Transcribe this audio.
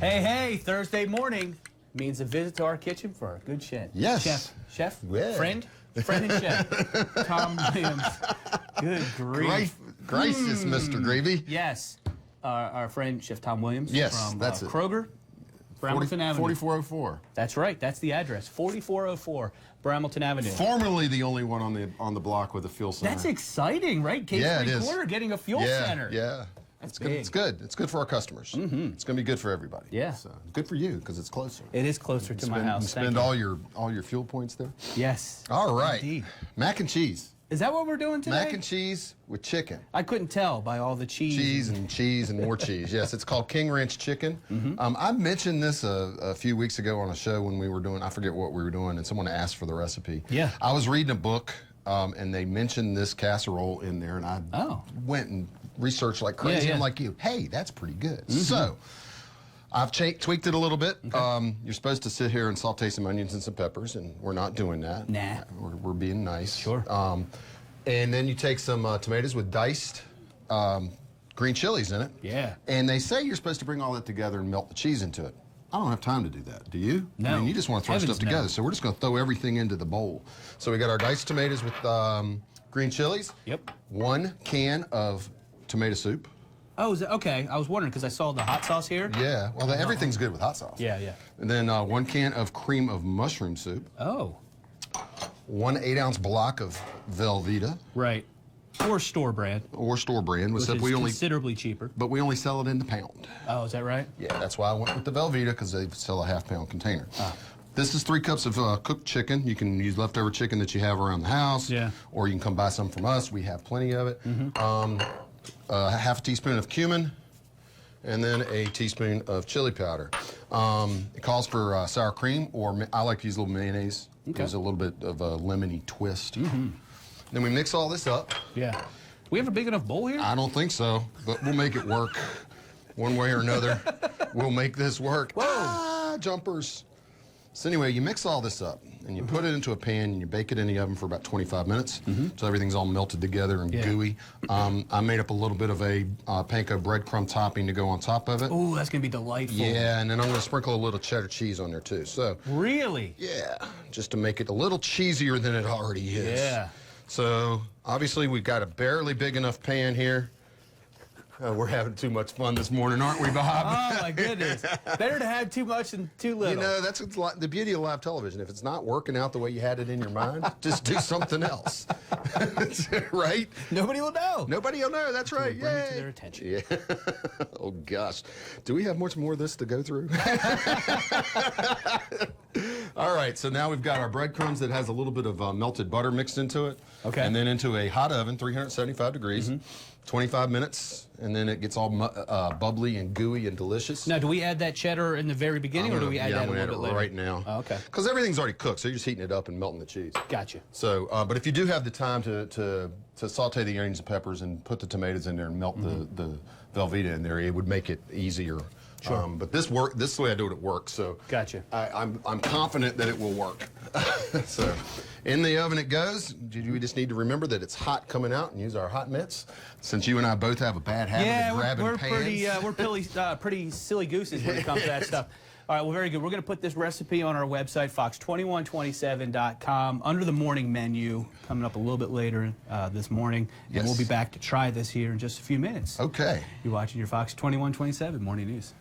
Hey, Thursday morning means a visit to our kitchen for a good chef. Yes. Chef? Yeah. Friend and chef. Tom Williams. Good grief. Gracious, Mr. Gravy. Yes. Our friend, Chef Tom Williams. Yes, from that's it. Kroger, Bramilton Avenue. 4404. That's right. That's the address. 4404 Bramilton Avenue. Formerly the only one on the block with a fuel center. That's exciting, right? Yeah, it is. Quarter getting a fuel center. Yeah. That's good. big. It's good. It's good for our customers. It's going to be good for everybody. Yeah. So, good for you because it's closer. It is closer to my house. Spend all your fuel points there. Yes. All right. Indeed. Mac and cheese. Is that what we're doing today? Mac and cheese with chicken. I couldn't tell by all the cheese. Cheese and more cheese. Yes, it's called King Ranch Chicken. I mentioned this a few weeks ago on a show when we were doing, I forget what we were doing, and someone asked for the recipe. Yeah. I was reading a book, and they mentioned this casserole in there, and I went and researched like crazy. Yeah. I'm like you, hey, that's pretty good. So I've tweaked it a little bit. Okay. You're supposed to sit here and saute some onions and some peppers, and we're not doing that. Nah. We're being nice. Sure. And then you take some tomatoes with diced green chilies in it. Yeah. And they say you're supposed to bring all that together and melt the cheese into it. I don't have time to do that. Do you? No. I mean, you just want to throw stuff together. So we're just going to throw everything into the bowl. So we got our diced tomatoes with green chilies. Yep. 1 can of tomato soup. Oh, is it? Okay. I was wondering because I saw the hot sauce here. Yeah. Well, everything's good with hot sauce. Yeah. And then 1 can of cream of mushroom soup. Oh. 1 8-ounce block of Velveeta. Right. Or store brand. Or store brand. Which is considerably cheaper. But we only sell it in the pound. Oh, is that right? Yeah, that's why I went with the Velveeta, because they sell a half-pound container. This is 3 cups of cooked chicken. You can use leftover chicken that you have around the house. Yeah. Or you can come buy some from us. We have plenty of it. Half a teaspoon of cumin. And then a teaspoon of chili powder. It calls for sour cream, or I like to use a little mayonnaise. Okay. Gives a little bit of a lemony twist. Then we mix all this up. Yeah. We have a big enough bowl here? I don't think so, but we'll make it work. One way or another, we'll make this work. Whoa! Jumpers. So anyway, you mix all this up, and you put it into a pan, and you bake it in the oven for about 25 minutes, so everything's all melted together and gooey. I made up a little bit of a panko breadcrumb topping to go on top of it. Ooh, that's going to be delightful. Yeah, and then I'm going to sprinkle a little cheddar cheese on there, too. So really? Yeah, just to make it a little cheesier than it already is. Yeah. So, obviously, we've got a barely big enough pan here. We're having too much fun this morning, aren't we, Bob? Oh, my goodness. Better to have too much than too little. You know, that's the beauty of live television. If it's not working out the way you had it in your mind, just do something else. Right? Nobody will know. Nobody will know. That's right. Bring it to their attention. Yeah. Oh, gosh. Do we have much more of this to go through? All right, so now we've got our breadcrumbs that has a little bit of melted butter mixed into it. Okay. And then into a hot oven, 375 degrees, 25 minutes, and then it gets all bubbly and gooey and delicious. Now, do we add that cheddar in the very beginning, or do we add that a little bit later? Right now. Oh, okay. Because everything's already cooked, so you're just heating it up and melting the cheese. Gotcha. So, but if you do have the time to saute the onions and peppers and put the tomatoes in there and melt the Velveeta in there, it would make it easier. Sure. But this is the way I do it at work, so gotcha. I'm confident that it will work. So in the oven it goes. We just need to remember that it's hot coming out and use our hot mitts, since you and I both have a bad habit of grabbing pans. We're pretty silly gooses when it comes to that stuff. All right, well, very good. We're going to put this recipe on our website, fox2127.com, under the morning menu, coming up a little bit later this morning. And we'll be back to try this here in just a few minutes. Okay. You're watching your Fox 2127 Morning News.